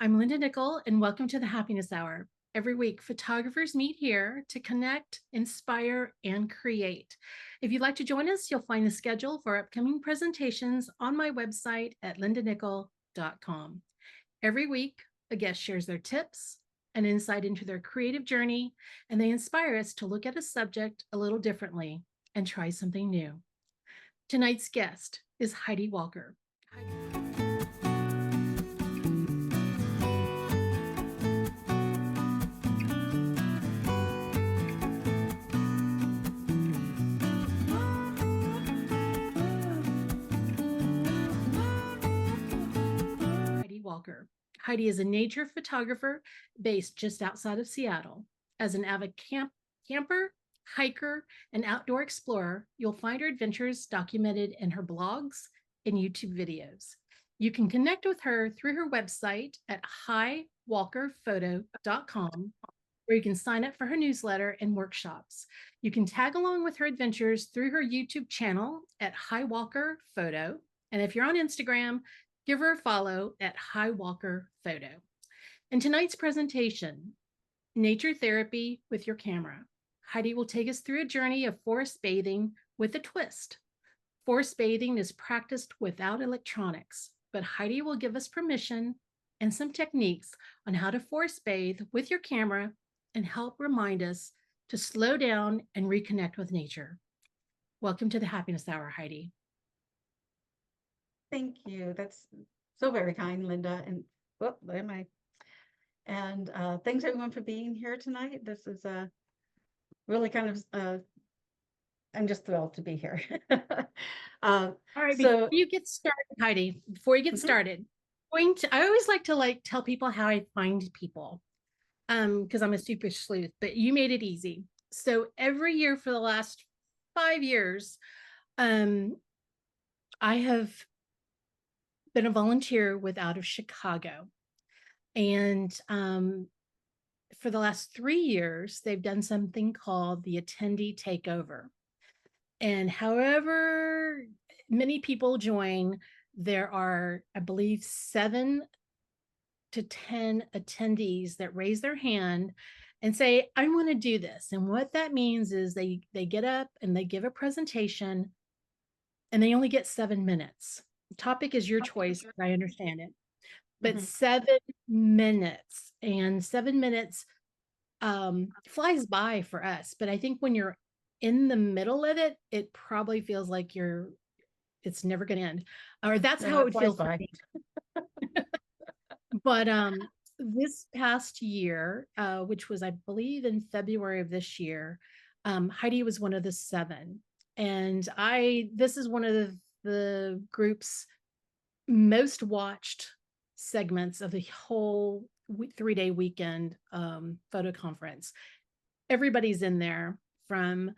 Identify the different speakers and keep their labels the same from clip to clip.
Speaker 1: I'm Linda Nickell, and welcome to the Happiness Hour. Every week, photographers meet here to connect, inspire, and create. If you'd like to join us, you'll find the schedule for upcoming presentations on my website at lindanickell.com. Every week, a guest shares their tips and insight into their creative journey, and they inspire us to look at a subject a little differently and try something new. Tonight's guest is Heidi Walker. Heidi Walker. Heidi is a nature photographer based just outside of Seattle. As an avid camper, hiker, and outdoor explorer, you'll find her adventures documented in her blogs and YouTube videos. You can connect with her through her website at highwalkerphoto.com, where you can sign up for her newsletter and workshops. You can tag along with her adventures through her YouTube channel at highwalkerphoto. And if you're on Instagram, give her a follow at highwalkerphoto. In tonight's presentation, Nature Therapy with Your Camera, Heidi will take us through a journey of forest bathing with a twist. Forest bathing is practiced without electronics, but Heidi will give us permission and some techniques on how to forest bathe with your camera and help remind us to slow down and reconnect with nature. Welcome to the Happiness Hour, Heidi.
Speaker 2: Thank you. That's so very kind, Linda. And where am I? And thanks everyone for being here tonight. This is really kind of I'm just thrilled to be here.
Speaker 1: All right, before you get started, Heidi, before you get started, I always like to tell people how I find people, because I'm a super sleuth, but you made it easy. So every year for the last 5 years, I have been a volunteer with Out of Chicago. And for the last 3 years, they've done something called the Attendee Takeover. And however many people join, there are, I believe, 7 to 10 attendees that raise their hand and say, I want to do this. And what that means is they get up and they give a presentation and they only get 7 minutes. The topic is your choice, I understand it. But 7 minutes, and 7 minutes flies by for us. But I think when you're in the middle of it, it probably feels like it's never going to end, or that's how it would feel for me. But this past year, which was, I believe, in February of this year, Heidi was one of the 7. And this is one of the group's most watched segments of the whole 3-day weekend photo conference. Everybody's in there, from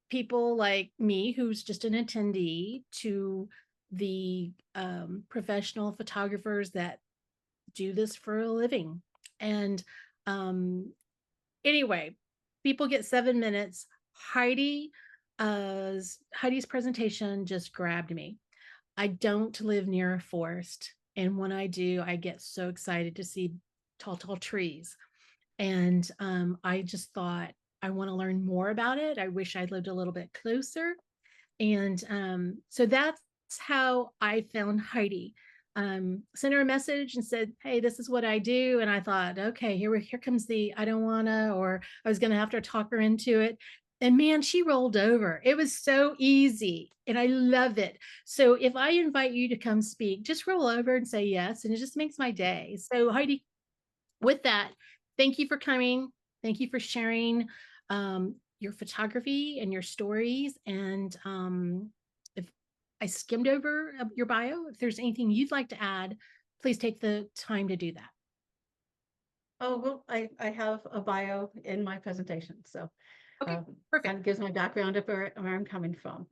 Speaker 1: people like me, who's just an attendee, to the professional photographers that do this for a living. And anyway, people get 7 minutes. Heidi's presentation just grabbed me. I don't live near a forest, and when I do, I get so excited to see tall trees. And I just thought, I want to learn more about it. I wish I'd lived a little bit closer. And so that's how I found Heidi. Sent her a message and said, hey, this is what I do. And I thought, okay, here comes the I don't wanna, or I was gonna have to talk her into it. And man, she rolled over. It was so easy and I love it. So if I invite you to come speak, just roll over and say yes. And it just makes my day. So Heidi, with that, thank you for coming. Thank you for sharing your photography and your stories. And if I skimmed over your bio, if there's anything you'd like to add, please take the time to do that.
Speaker 2: Oh, well, I have a bio in my presentation. So
Speaker 1: okay, perfect.
Speaker 2: Kind of gives my background of where I'm coming from.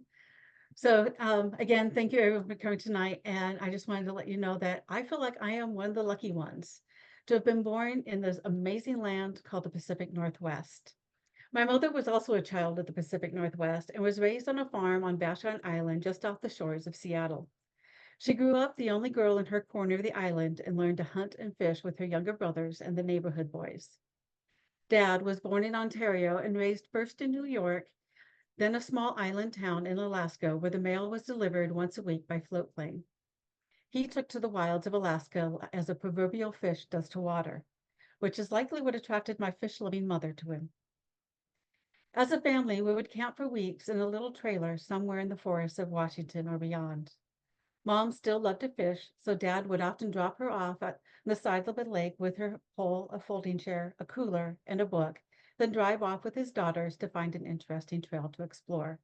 Speaker 2: So again, thank you everyone for coming tonight. And I just wanted to let you know that I feel like I am one of the lucky ones to have been born in this amazing land called the Pacific Northwest. My mother was also a child of the Pacific Northwest and was raised on a farm on Vashon Island, just off the shores of Seattle. She grew up the only girl in her corner of the island and learned to hunt and fish with her younger brothers and the neighborhood boys. Dad was born in Ontario and raised first in New York, then a small island town in Alaska where the mail was delivered once a week by float plane. He took to the wilds of Alaska as a proverbial fish does to water, which is likely what attracted my fish-loving mother to him. As a family, we would camp for weeks in a little trailer somewhere in the forests of Washington or beyond. Mom still loved to fish, so Dad would often drop her off at the side of the lake with her pole, a folding chair, a cooler, and a book, then drive off with his daughters to find an interesting trail to explore.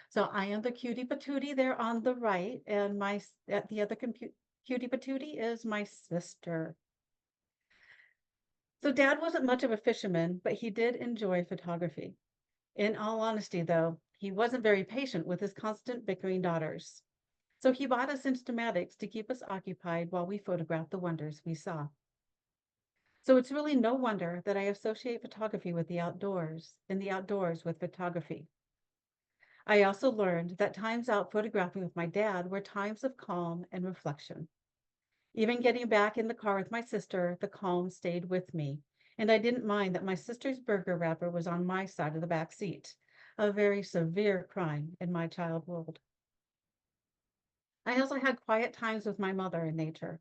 Speaker 2: So I am the cutie patootie there on the right, and the other cutie patootie is my sister. So Dad wasn't much of a fisherman, but he did enjoy photography. In all honesty, though, he wasn't very patient with his constant bickering daughters. So he bought us Instamatics to keep us occupied while we photographed the wonders we saw. So it's really no wonder that I associate photography with the outdoors and the outdoors with photography. I also learned that times out photographing with my dad were times of calm and reflection. Even getting back in the car with my sister, the calm stayed with me, and I didn't mind that my sister's burger wrapper was on my side of the back seat, a very severe crime in my child world. I also had quiet times with my mother in nature.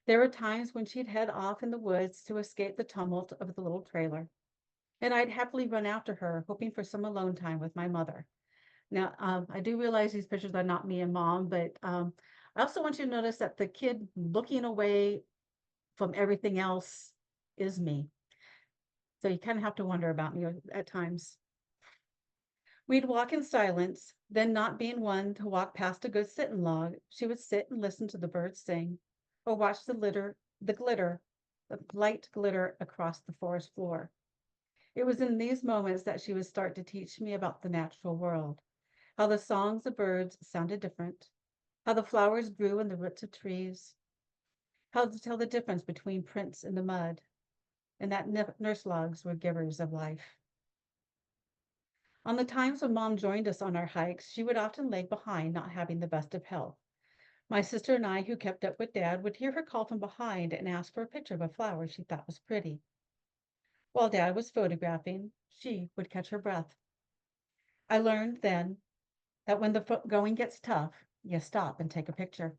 Speaker 2: There were times when she'd head off in the woods to escape the tumult of the little trailer, and I'd happily run after her, hoping for some alone time with my mother. Now, I do realize these pictures are not me and mom, but I also want you to notice that the kid looking away from everything else is me. So you kind of have to wonder about me at times. We'd walk in silence, then not being one to walk past a good sitting log, she would sit and listen to the birds sing or watch the light glitter across the forest floor. It was in these moments that she would start to teach me about the natural world, how the songs of birds sounded different, how the flowers grew in the roots of trees, how to tell the difference between prints in the mud, and that nurse logs were givers of life. On the times when Mom joined us on our hikes, she would often lag behind, not having the best of health. My sister and I, who kept up with Dad, would hear her call from behind and ask for a picture of a flower she thought was pretty. While Dad was photographing, she would catch her breath. I learned then that when the going gets tough, you stop and take a picture.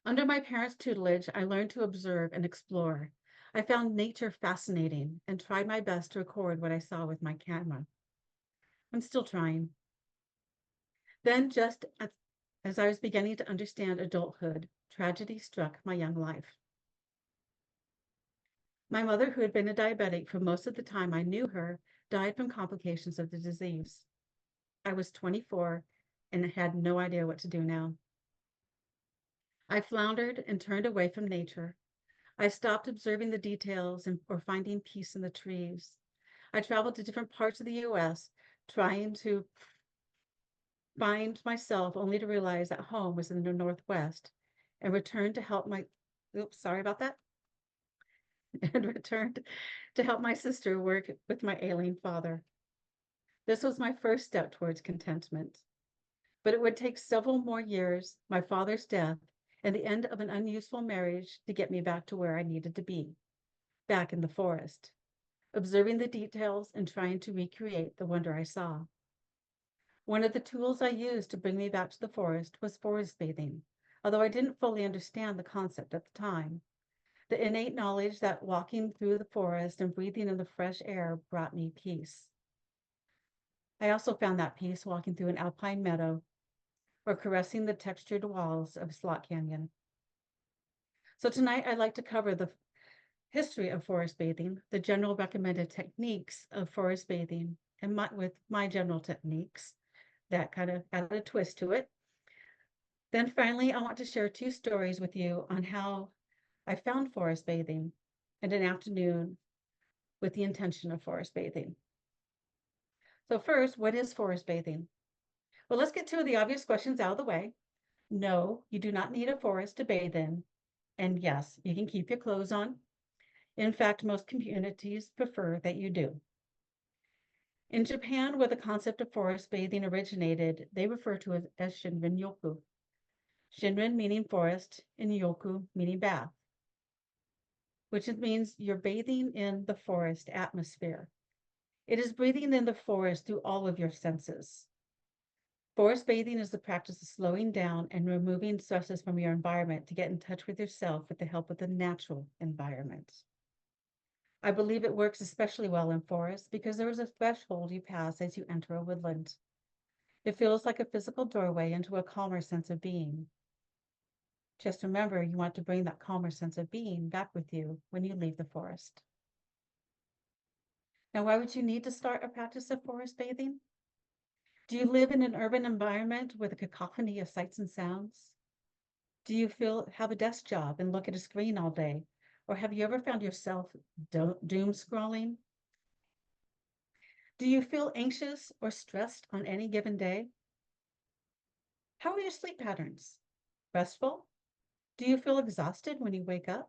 Speaker 2: Under my parents' tutelage, I learned to observe and explore. I found nature fascinating and tried my best to record what I saw with my camera. I'm still trying. Then, as I was beginning to understand adulthood, tragedy struck my young life. My mother, who had been a diabetic for most of the time I knew her, died from complications of the disease. I was 24 and had no idea what to do now. I floundered and turned away from nature. I stopped observing the details or finding peace in the trees. I traveled to different parts of the US, trying to find myself, only to realize that home was in the Northwest, and returned to help my, oops, sorry about that, and returned to help my sister work with my ailing father. This was my first step towards contentment. But it would take several more years, my father's death, and the end of an unuseful marriage to get me back to where I needed to be, back in the forest, observing the details and trying to recreate the wonder I saw. One of the tools I used to bring me back to the forest was forest bathing, although I didn't fully understand the concept at the time. The innate knowledge that walking through the forest and breathing in the fresh air brought me peace. I also found that peace walking through an alpine meadow or caressing the textured walls of Slot Canyon. So tonight I'd like to cover the history of forest bathing, the general recommended techniques of forest bathing, and with my general techniques that kind of add a twist to it. Then finally, I want to share 2 stories with you on how I found forest bathing and an afternoon with the intention of forest bathing. So first, what is forest bathing? Well, let's get 2 of the obvious questions out of the way. No, you do not need a forest to bathe in. And yes, you can keep your clothes on. In fact, most communities prefer that you do. In Japan, where the concept of forest bathing originated, they refer to it as shinrin-yoku. Shinrin meaning forest, and yoku meaning bath, which means you're bathing in the forest atmosphere. It is breathing in the forest through all of your senses. Forest bathing is the practice of slowing down and removing stresses from your environment to get in touch with yourself with the help of the natural environment. I believe it works especially well in forests because there is a threshold you pass as you enter a woodland. It feels like a physical doorway into a calmer sense of being. Just remember, you want to bring that calmer sense of being back with you when you leave the forest. Now, why would you need to start a practice of forest bathing? Do you live in an urban environment with a cacophony of sights and sounds? Do you have a desk job and look at a screen all day? Or have you ever found yourself doom scrolling? Do you feel anxious or stressed on any given day? How are your sleep patterns? Restful? Do you feel exhausted when you wake up?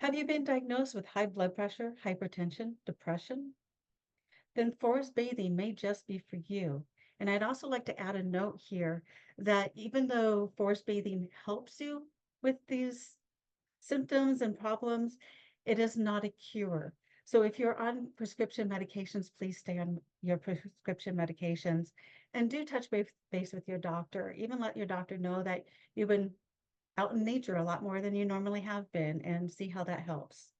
Speaker 2: Have you been diagnosed with high blood pressure, hypertension, depression? Then forest bathing may just be for you. And I'd also like to add a note here that even though forest bathing helps you with these symptoms and problems, it is not a cure. So if you're on prescription medications, please stay on your prescription medications and do touch base with your doctor. Even let your doctor know that you've been out in nature a lot more than you normally have been and see how that helps.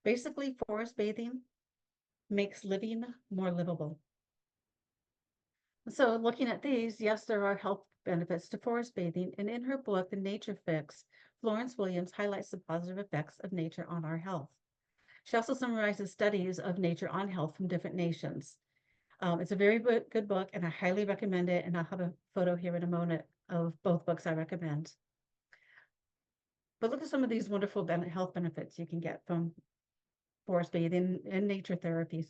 Speaker 2: Basically, forest bathing makes living more livable. So looking at these, yes, there are health benefits to forest bathing. And in her book, The Nature Fix, Florence Williams highlights the positive effects of nature on our health. She also summarizes studies of nature on health from different nations. It's a very good book, and I highly recommend it. And I'll have a photo here in a moment of both books I recommend. But look at some of these wonderful health benefits you can get from forest bathing and nature therapies.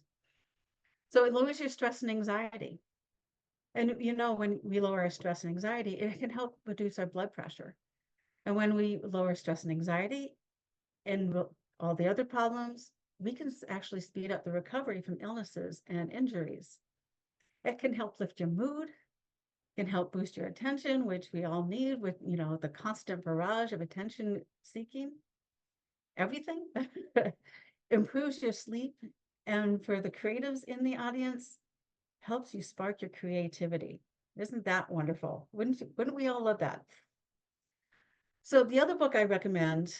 Speaker 2: So it lowers your stress and anxiety. And when we lower our stress and anxiety, it can help reduce our blood pressure. And when we lower stress and anxiety and all the other problems, we can actually speed up the recovery from illnesses and injuries. It can help lift your mood, can help boost your attention, which we all need with, the constant barrage of attention seeking. Everything improves your sleep. And for the creatives in the audience, helps you spark your creativity. Isn't that wonderful? Wouldn't we all love that? So the other book I recommend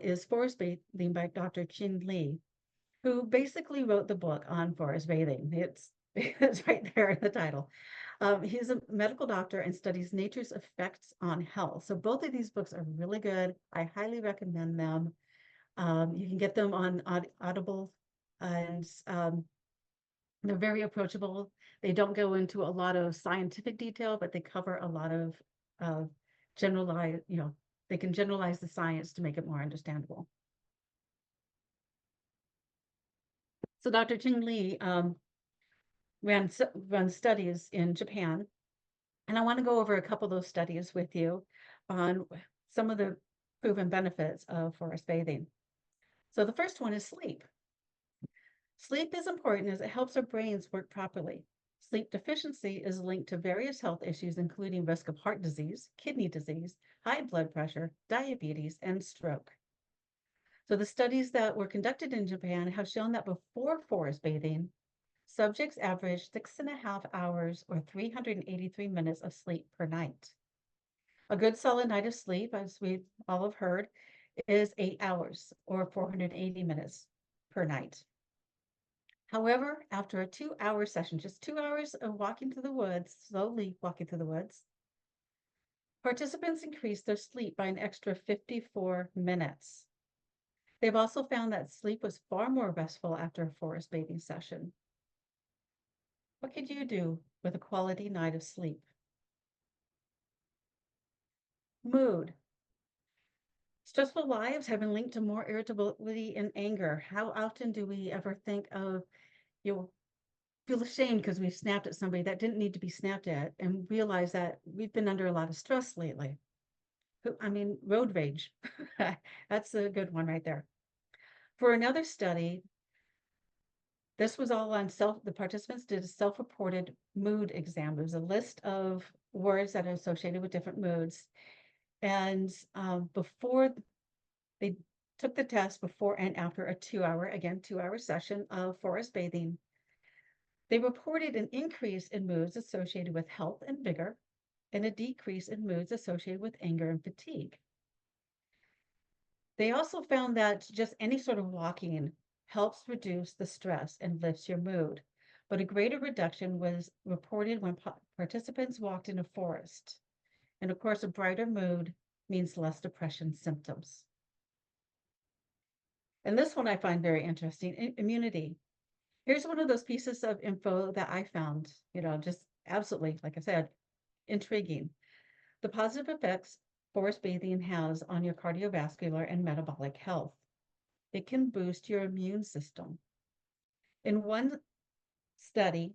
Speaker 2: is Forest Bathing by Dr. Chin Lee, who basically wrote the book on forest bathing. It's right there in the title. He's a medical doctor and studies nature's effects on health. So both of these books are really good. I highly recommend them. You can get them on Audible, and they're very approachable. They don't go into a lot of scientific detail, but they cover a lot of generalized, they can generalize the science to make it more understandable. So Dr. Ching Lee ran studies in Japan, and I want to go over a couple of those studies with you on some of the proven benefits of forest bathing. So the first one is sleep. Sleep is important as it helps our brains work properly. Sleep deficiency is linked to various health issues, including risk of heart disease, kidney disease, high blood pressure, diabetes, and stroke. So the studies that were conducted in Japan have shown that before forest bathing, subjects averaged 6.5 hours or 383 minutes of sleep per night. A good solid night of sleep, as we all have heard, is 8 hours or 480 minutes per night. However, after a 2-hour session, just 2 hours of walking through the woods, slowly walking through the woods, participants increased their sleep by an extra 54 minutes. They've also found that sleep was far more restful after a forest bathing session. What could you do with a quality night of sleep? Mood. Stressful lives have been linked to more irritability and anger. How often do we ever think of, feel ashamed because we've snapped at somebody that didn't need to be snapped at, and realize that we've been under a lot of stress lately? Road rage. That's a good one right there. For another study, This was all on the participants did a self-reported mood exam. It was a list of words that are associated with different moods. And before they took the test, before and after a 2-hour session of forest bathing, they reported an increase in moods associated with health and vigor, and a decrease in moods associated with anger and fatigue. They also found that just any sort of walking helps reduce the stress and lifts your mood, but a greater reduction was reported when participants walked in a forest. And of course, a brighter mood means less depression symptoms. And this one I find very interesting, immunity. Here's one of those pieces of info that I found, just absolutely, like I said, intriguing. The positive effects forest bathing has on your cardiovascular and metabolic health. It can boost your immune system. In one study,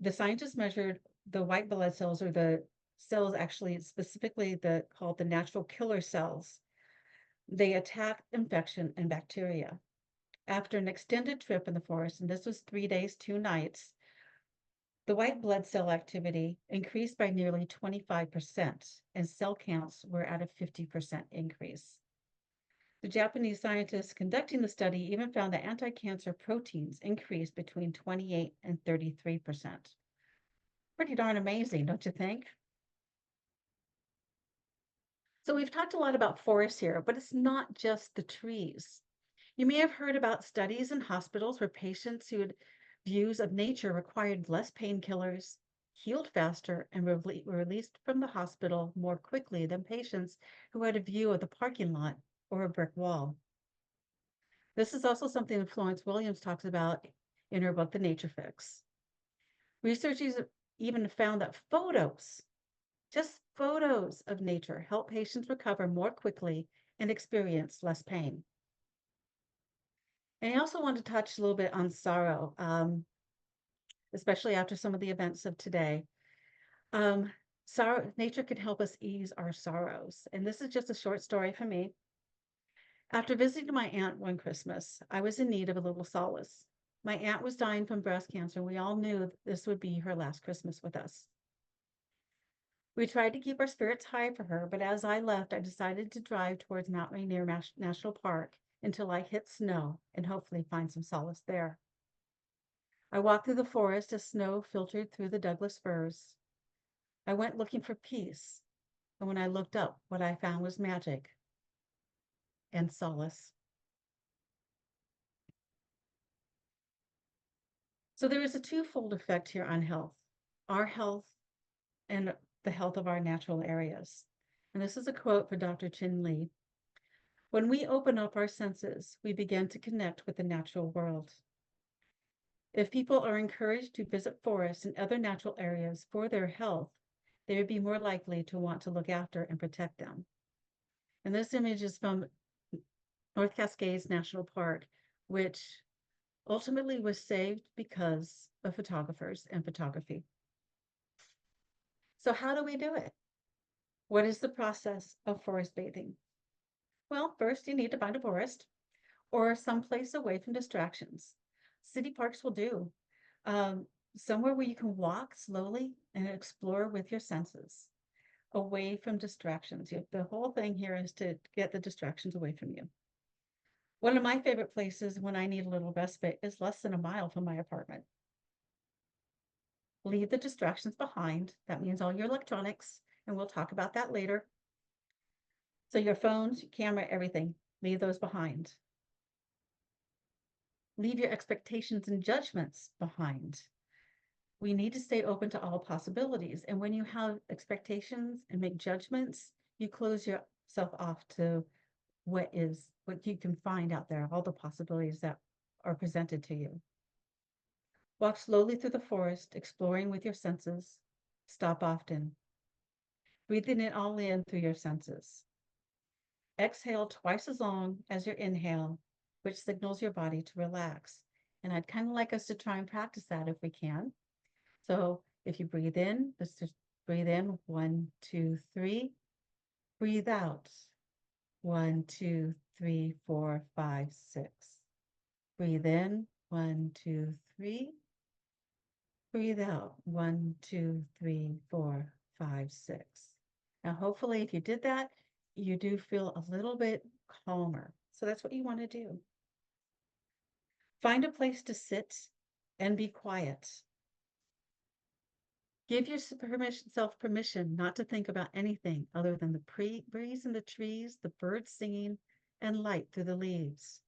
Speaker 2: the scientists measured the white blood cells, or the cells actually specifically called the natural killer cells. They attack infection and bacteria. After an extended trip in the forest, and this was 3 days, 2 nights, the white blood cell activity increased by nearly 25%, and cell counts were at a 50% increase. The Japanese scientists conducting the study even found that anti-cancer proteins increased between 28 and 33%. Pretty darn amazing, don't you think? So we've talked a lot about forests here, but it's not just the trees. You may have heard about studies in hospitals where patients who had views of nature required less painkillers, healed faster, and were released from the hospital more quickly than patients who had a view of the parking lot or a brick wall. This is also something that Florence Williams talks about in her book, The Nature Fix. Researchers even found that just photos of nature, help patients recover more quickly and experience less pain. And I also want to touch a little bit on sorrow, especially after some of the events of today. Nature can help us ease our sorrows. And this is just a short story for me. After visiting my aunt one Christmas, I was in need of a little solace. My aunt was dying from breast cancer, and we all knew this would be her last Christmas with us. We tried to keep our spirits high for her, but as I left, I decided to drive towards Mount Rainier National Park until I hit snow and hopefully find some solace there. I walked through the forest as snow filtered through the Douglas firs. I went looking for peace, and when I looked up, what I found was magic and solace. So there is a twofold effect here on health, our health and the health of our natural areas. And this is a quote for Dr. Chin Lee. When we open up our senses, we begin to connect with the natural world. If people are encouraged to visit forests and other natural areas for their health, they would be more likely to want to look after and protect them. And this image is from North Cascades National Park, which ultimately was saved because of photographers and photography. So how do we do it? What is the process of forest bathing? Well, first you need to find a forest or someplace away from distractions. City parks will do. Somewhere where you can walk slowly and explore with your senses, away from distractions. The whole thing here is to get the distractions away from you. One of my favorite places when I need a little respite is less than a mile from my apartment. Leave the distractions behind. That means all your electronics, and we'll talk about that later. So your phones, your camera, everything, leave those behind. Leave your expectations and judgments behind. We need to stay open to all possibilities. And when you have expectations and make judgments, you close yourself off to what you can find out there, all the possibilities that are presented to you. Walk slowly through the forest, exploring with your senses. Stop often. Breathing it all in through your senses. Exhale twice as long as your inhale, which signals your body to relax. And I'd kind of like us to try and practice that if we can. So if you breathe in, let's just breathe in, 1, 2, 3. Breathe out, 1, 2, 3, 4, 5, 6. Breathe in, 1, 2, 3. Breathe out. 1, 2, 3, 4, 5, 6. Now, hopefully, if you did that, you do feel a little bit calmer. So that's what you want to do. Find a place to sit and be quiet. Give yourself permission not to think about anything other than the breeze in the trees, the birds singing, and light through the leaves.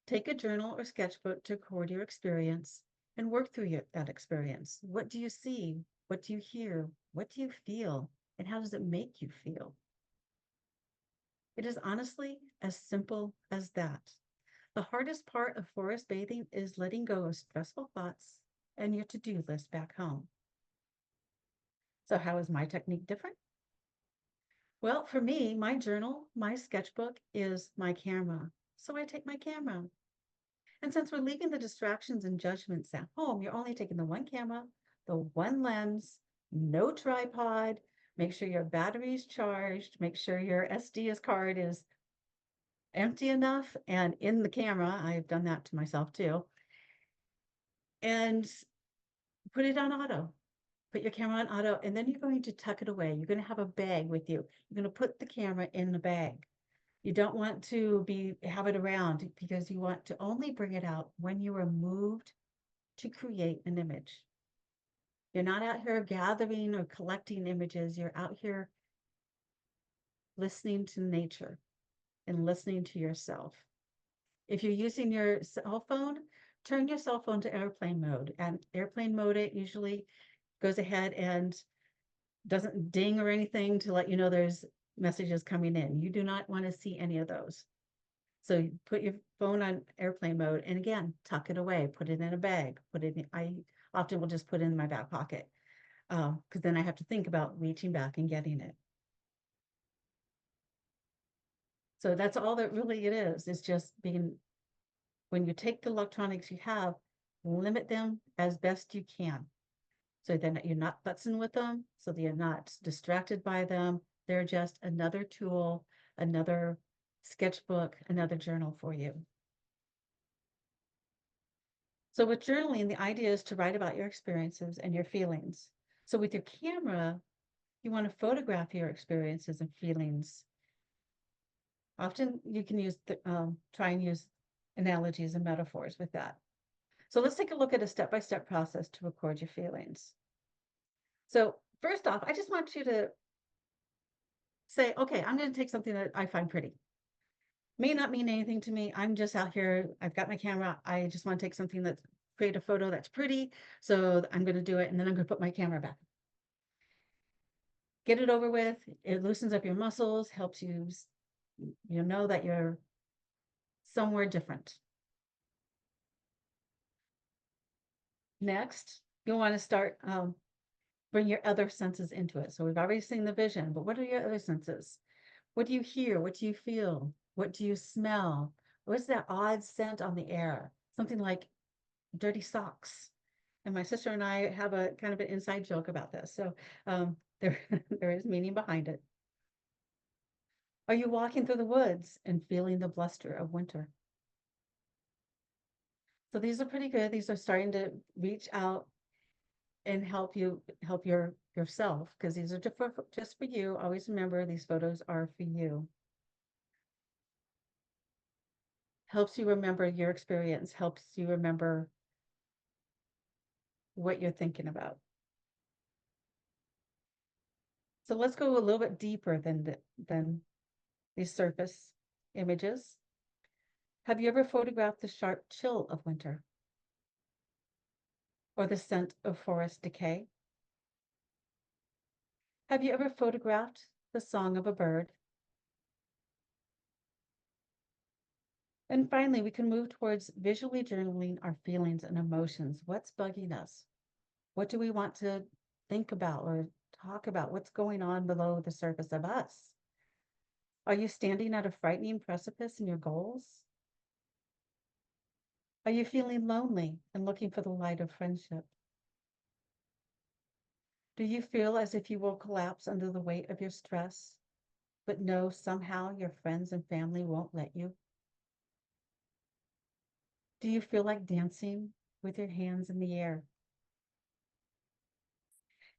Speaker 2: Take a journal or sketchbook to record your experience and work through that experience. What do you see? What do you hear? What do you feel? And how does it make you feel? It is honestly as simple as that. The hardest part of forest bathing is letting go of stressful thoughts and your to-do list back home. So how is my technique different? Well, for me, my journal, my sketchbook is my camera. So I take my camera. And since we're leaving the distractions and judgments at home, you're only taking the one camera, the one lens, no tripod. Make sure your battery's charged. Make sure your SD card is empty enough and in the camera. I've done that to myself too. And put it on auto. Put your camera on auto, and then you're going to tuck it away. You're going to have a bag with you. You're going to put the camera in the bag. You don't want to have it around because you want to only bring it out when you are moved to create an image. You're not out here gathering or collecting images. You're out here listening to nature and listening to yourself. If you're using your cell phone, turn your cell phone to airplane mode. And airplane mode, it usually goes ahead and doesn't ding or anything to let you know there's messages coming in. You do not want to see any of those. So you put your phone on airplane mode, and again, tuck it away, put it in a bag, I often will just put it in my back pocket because then I have to think about reaching back and getting it. So that's all that really it is just being, when you take the electronics you have, limit them as best you can. So then you're not futzing with them, so that you're not distracted by them. They're just another tool, another sketchbook, another journal for you. So with journaling, the idea is to write about your experiences and your feelings. So with your camera, you want to photograph your experiences and feelings. Often you can try and use analogies and metaphors with that. So let's take a look at a step-by-step process to record your feelings. So first off, I just want you to say, okay, I'm going to take something that I find pretty. May not mean anything to me. I'm just out here. I've got my camera. I just want to take something create a photo that's pretty. So I'm going to do it. And then I'm going to put my camera back. Get it over with. It loosens up your muscles, helps you know that you're somewhere different. Next, you'll want to start bring your other senses into it. So we've already seen the vision, but what are your other senses? What do you hear? What do you feel? What do you smell? What's that odd scent on the air? Something like dirty socks. And my sister and I have a kind of an inside joke about this. So there, there is meaning behind it. Are you walking through the woods and feeling the bluster of winter? So these are pretty good. These are starting to reach out and help yourself, because these are just for you. Always remember, these photos are for you. Helps you remember your experience, helps you remember what you're thinking about. So let's go a little bit deeper than these surface images. Have you ever photographed the sharp chill of winter? Or the scent of forest decay? Have you ever photographed the song of a bird? And finally, we can move towards visually journaling our feelings and emotions. What's bugging us? What do we want to think about or talk about? What's going on below the surface of us? Are you standing at a frightening precipice in your goals? Are you feeling lonely and looking for the light of friendship? Do you feel as if you will collapse under the weight of your stress, but know somehow your friends and family won't let you? Do you feel like dancing with your hands in the air?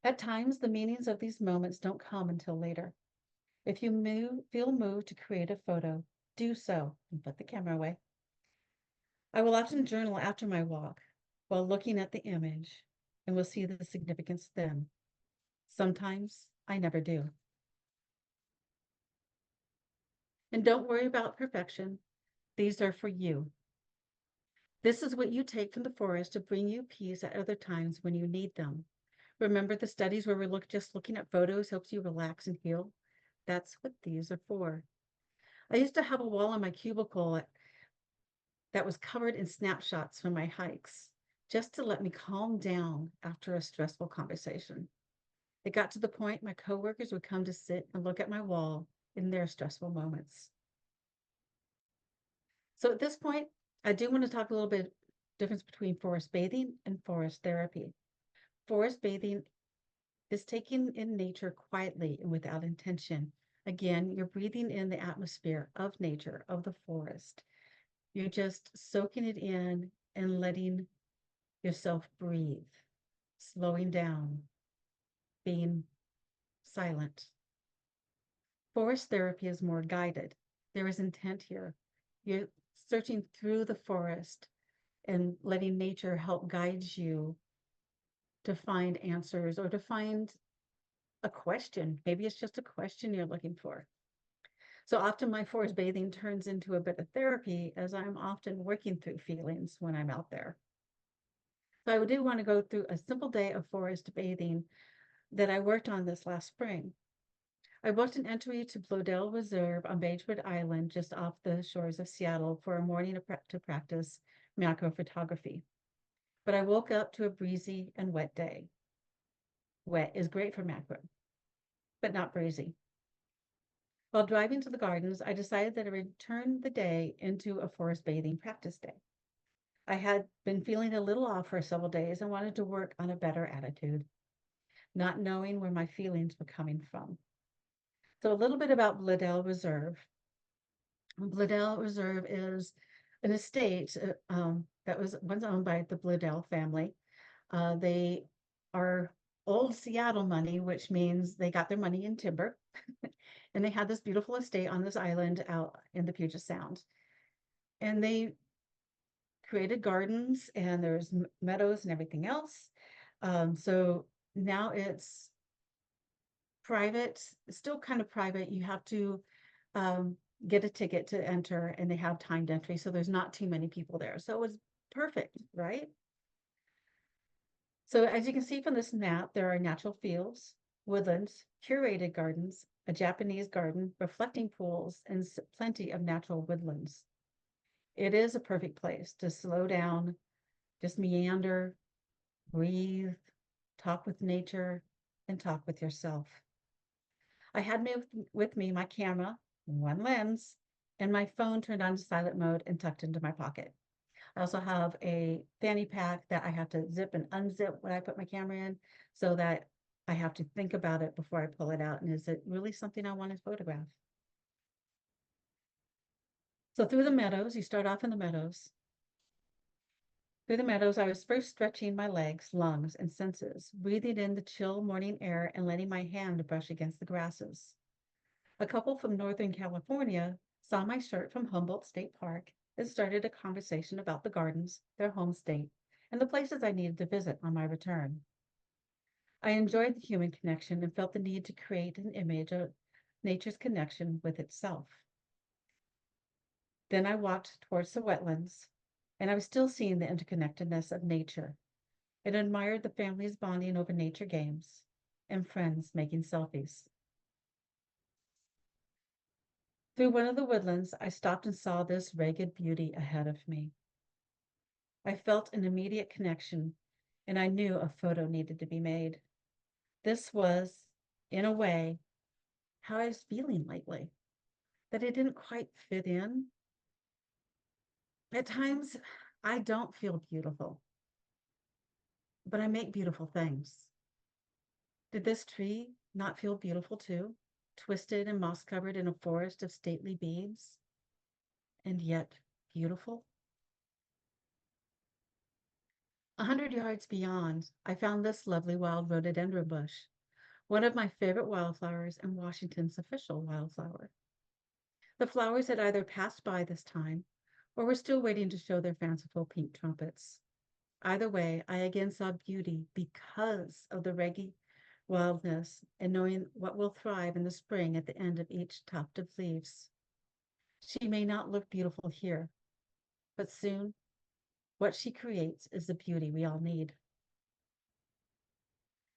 Speaker 2: At times, the meanings of these moments don't come until later. If you feel moved to create a photo, do so and put the camera away. I will often journal after my walk while looking at the image and will see the significance then. Sometimes I never do. And don't worry about perfection. These are for you. This is what you take from the forest to bring you peace at other times when you need them. Remember the studies where we're just looking at photos helps you relax and heal? That's what these are for. I used to have a wall on my cubicle that was covered in snapshots from my hikes, just to let me calm down after a stressful conversation. It got to the point my coworkers would come to sit and look at my wall in their stressful moments. So at this point, I do want to talk a little bit difference between forest bathing and forest therapy. Forest bathing is taking in nature quietly and without intention. Again, you're breathing in the atmosphere of nature, of the forest. You're just soaking it in and letting yourself breathe, slowing down, being silent. Forest therapy is more guided. There is intent here. You're searching through the forest and letting nature help guide you to find answers or to find a question. Maybe it's just a question you're looking for. So often my forest bathing turns into a bit of therapy as I'm often working through feelings when I'm out there. So I do want to go through a simple day of forest bathing that I worked on this last spring. I booked an entry to Bloedel Reserve on Beachwood Island, just off the shores of Seattle, for a morning to practice macro photography. But I woke up to a breezy and wet day. Wet is great for macro, but not breezy. While driving to the gardens, I decided that I would turn the day into a forest bathing practice day. I had been feeling a little off for several days and wanted to work on a better attitude, not knowing where my feelings were coming from. So a little bit about Bloedel Reserve. Bloedel Reserve is an estate that was once owned by the Bloedel family. They are old Seattle money, which means they got their money in timber. And they had this beautiful estate on this island out in the Puget Sound. And they created gardens and there's meadows and everything else. So now it's private, still kind of private. You have to get a ticket to enter and they have timed entry. So there's not too many people there. So it was perfect, right? So as you can see from this map, there are natural fields, woodlands, curated gardens, a Japanese garden, reflecting pools, and plenty of natural woodlands. It is a perfect place to slow down, just meander, breathe, talk with nature, and talk with yourself. I had with me my camera, one lens, and my phone turned on to silent mode and tucked into my pocket. I also have a fanny pack that I have to zip and unzip when I put my camera in so that I have to think about it before I pull it out. And is it really something I want to photograph? So through the meadows, you start off in the meadows. Through the meadows, I was first stretching my legs, lungs, and senses, breathing in the chill morning air and letting my hand brush against the grasses. A couple from Northern California saw my shirt from Humboldt State Park and started a conversation about the gardens, their home state, and the places I needed to visit on my return. I enjoyed the human connection and felt the need to create an image of nature's connection with itself. Then I walked towards the wetlands, and I was still seeing the interconnectedness of nature and admired the families bonding over nature games and friends making selfies. Through one of the woodlands, I stopped and saw this ragged beauty ahead of me. I felt an immediate connection, and I knew a photo needed to be made. This was, in a way, how I was feeling lately, that it didn't quite fit in. At times, I don't feel beautiful, but I make beautiful things. Did this tree not feel beautiful too? Twisted and moss covered in a forest of stately beams, and yet beautiful? 100 yards beyond, I found this lovely wild rhododendron bush, one of my favorite wildflowers and Washington's official wildflower. The flowers had either passed by this time or were still waiting to show their fanciful pink trumpets. Either way, I again saw beauty because of the reggae wildness and knowing what will thrive in the spring at the end of each tuft of leaves. She may not look beautiful here, but soon what she creates is the beauty we all need.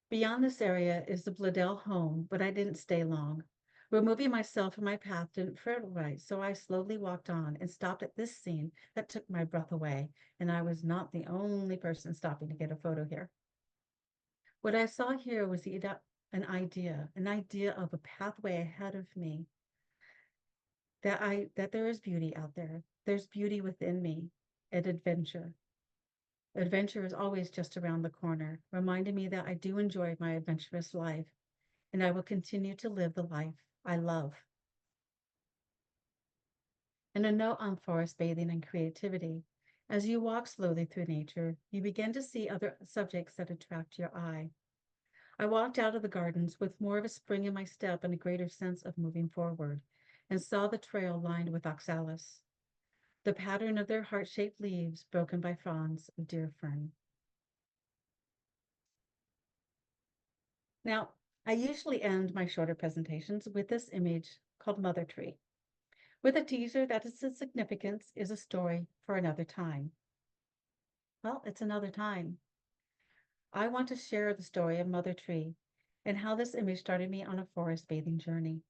Speaker 2: Beyond this area is the Bladell home, but I didn't stay long. Removing myself from my path didn't feel right, so I slowly walked on and stopped at this scene that took my breath away, and I was not the only person stopping to get a photo here. What I saw here was an idea of a pathway ahead of me, that there is beauty out there. There's beauty within me, an adventure. Adventure is always just around the corner, reminding me that I do enjoy my adventurous life and I will continue to live the life I love. And a note on forest bathing and creativity. As you walk slowly through nature, you begin to see other subjects that attract your eye. I walked out of the gardens with more of a spring in my step and a greater sense of moving forward, and saw the trail lined with oxalis, the pattern of their heart-shaped leaves broken by fronds of deer fern. Now, I usually end my shorter presentations with this image called Mother Tree, with a teaser that its significance is a story for another time. Well, it's another time. I want to share the story of Mother Tree and how this image started me on a forest bathing journey.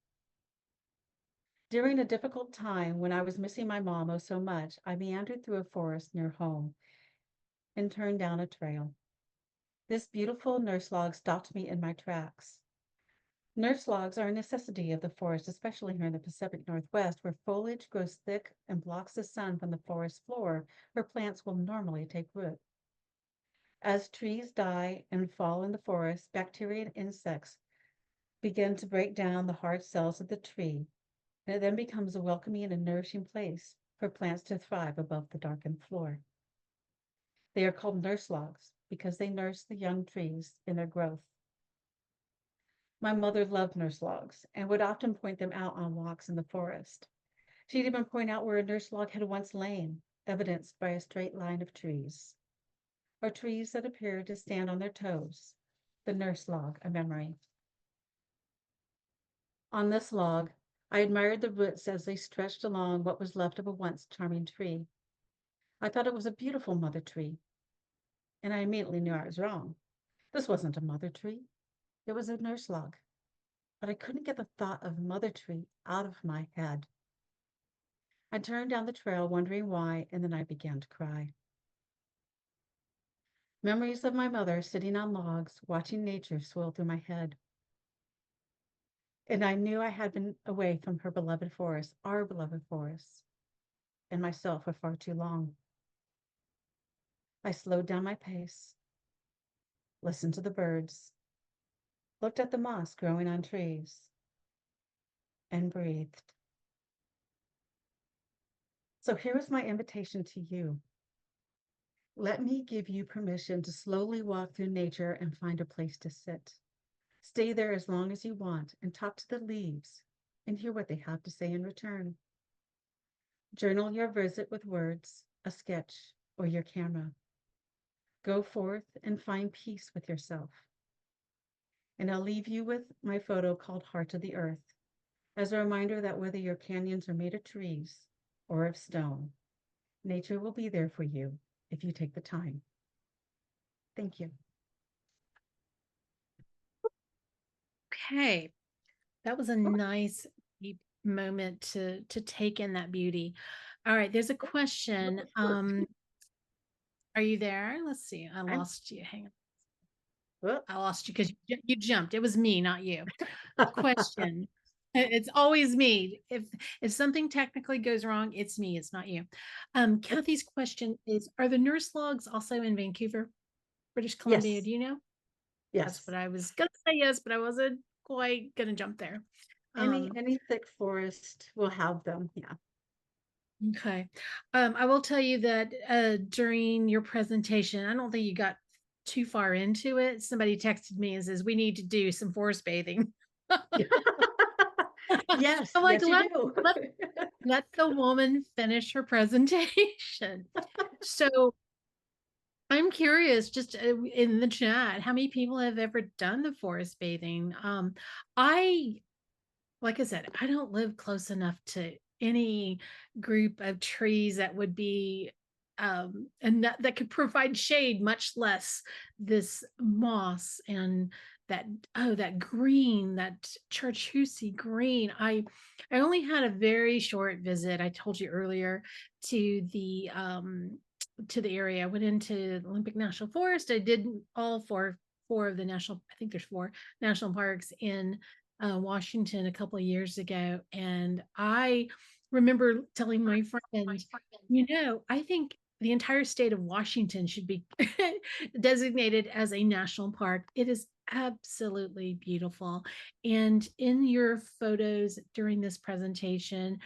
Speaker 2: During a difficult time when I was missing my mom oh so much, I meandered through a forest near home and turned down a trail. This beautiful nurse log stopped me in my tracks. Nurse logs are a necessity of the forest, especially here in the Pacific Northwest, where foliage grows thick and blocks the sun from the forest floor, where plants will normally take root. As trees die and fall in the forest, bacteria and insects begin to break down the hard cells of the tree, and it then becomes a welcoming and a nourishing place for plants to thrive above the darkened floor. They are called nurse logs because they nurse the young trees in their growth. My mother loved nurse logs and would often point them out on walks in the forest. She'd even point out where a nurse log had once lain, evidenced by a straight line of trees, or trees that appeared to stand on their toes, the nurse log, a memory. On this log, I admired the roots as they stretched along what was left of a once charming tree. I thought it was a beautiful mother tree, and I immediately knew I was wrong. This wasn't a mother tree, it was a nurse log. But I couldn't get the thought of mother tree out of my head. I turned down the trail wondering why, and then I began to cry. Memories of my mother sitting on logs, watching nature swirl through my head. And I knew I had been away from her beloved forest, our beloved forest, and myself for far too long. I slowed down my pace, listened to the birds, looked at the moss growing on trees, and breathed. So here is my invitation to you. Let me give you permission to slowly walk through nature and find a place to sit. Stay there as long as you want and talk to the leaves and hear what they have to say in return. Journal your visit with words, a sketch, or your camera. Go forth and find peace with yourself. And I'll leave you with my photo called Heart of the Earth as a reminder that whether your canyons are made of trees or of stone, nature will be there for you if you take the time. Thank you.
Speaker 1: Okay. That was a nice deep moment to take in that beauty. All right, there's a question. Are you there? Let's see. I lost you. Hang on. I lost you because you jumped. It was me, not you. Question. It's always me. If something technically goes wrong, it's me. It's not you. Kathy's question is: are the nurse logs also in Vancouver, British Columbia?
Speaker 2: Yes.
Speaker 1: Do you know?
Speaker 2: Yes.
Speaker 1: That's what I was gonna say. Yes, but I wasn't quite gonna jump there.
Speaker 2: Any thick forest will have them. Yeah.
Speaker 1: Okay. I will tell you that during your presentation, I don't think you got too far into it. Somebody texted me and says, we need to do some forest bathing.
Speaker 2: Yes,
Speaker 1: I'm like,
Speaker 2: yes, you do.
Speaker 1: let, let the woman finish her presentation. So I'm curious, just in the chat, how many people have ever done the forest bathing? I like I said, I don't live close enough to any group of trees that would be and that could provide shade, much less this moss and that that green, that chartreusey green. I only had a very short visit. I told you earlier to the area. I went into Olympic National Forest. I did all four of the national, I think there's four national parks in Washington a couple of years ago. And I remember telling my friend, I think the entire state of Washington should be designated as a national park. It is absolutely beautiful. And in your photos during this presentation,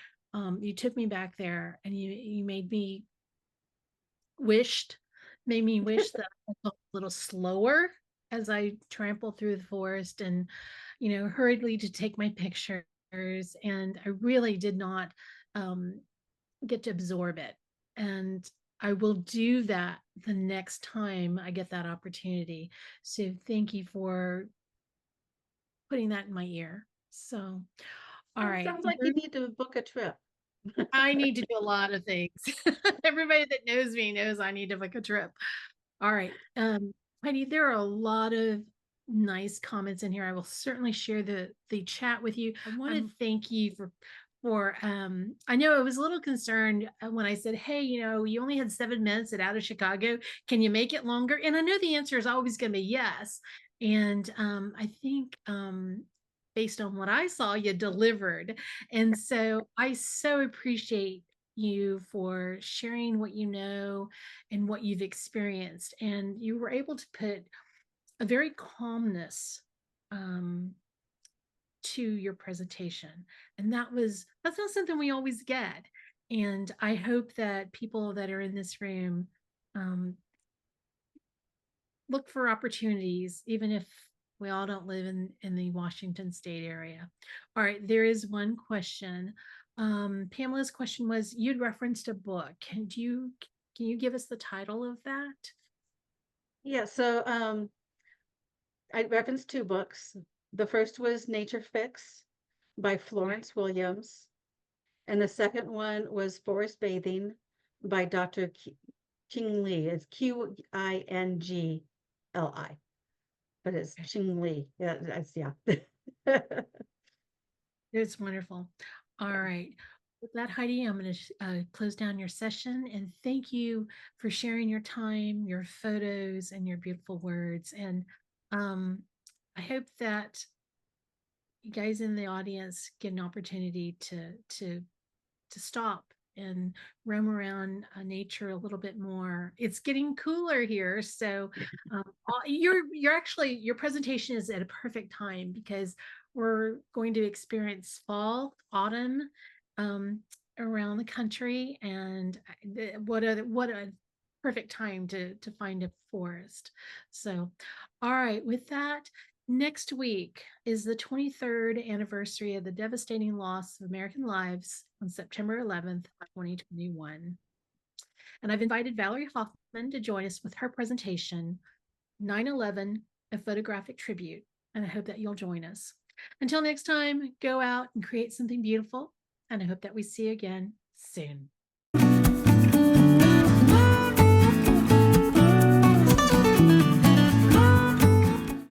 Speaker 1: you took me back there and you wished, made me wish that I was a little slower as I trampled through the forest and, hurriedly to take my pictures. And I really did not um, get to absorb it. And I will do that the next time I get that opportunity. So thank you for putting that in my ear. So, all right.
Speaker 2: Sounds like you need to book a trip.
Speaker 1: I need to do a lot of things. Everybody that knows me knows I need to book a trip. All right. Heidi, there are a lot of nice comments in here. I will certainly share the chat with you. I want to thank you for I know I was a little concerned when I said, hey, you only had 7 minutes at Out of Chicago. Can you make it longer? And I know the answer is always going to be yes. And I think based on what I saw, you delivered. And so I so appreciate you for sharing what you know and what you've experienced. And you were able to put a very calmness to your presentation. And that's not something we always get. And I hope that people that are in this room um, look for opportunities, even if we all don't live in the Washington state area. All right, there is one question. Pamela's question was, you'd referenced a book. Can you give us the title of that?
Speaker 2: Yeah, so I referenced two books. The first was Nature Fix by Florence Williams, and the second one was Forest Bathing by Dr. Qing Li. It's Qingli, but it's Qing Li. Yeah, that's yeah.
Speaker 1: It's wonderful. All right. With that, Heidi, I'm going to close down your session and thank you for sharing your time, your photos, and your beautiful words. And I hope that you guys in the audience get an opportunity to stop and roam around nature a little bit more. It's getting cooler here, so your presentation is at a perfect time because we're going to experience fall, autumn around the country, and what a perfect time to find a forest. So, all right, with that. Next week is the 23rd anniversary of the devastating loss of American lives on September 11th, 2021. And I've invited Valerie Hoffman to join us with her presentation, 9/11, a photographic tribute. And I hope that you'll join us. Until next time, go out and create something beautiful. And I hope that we see you again soon.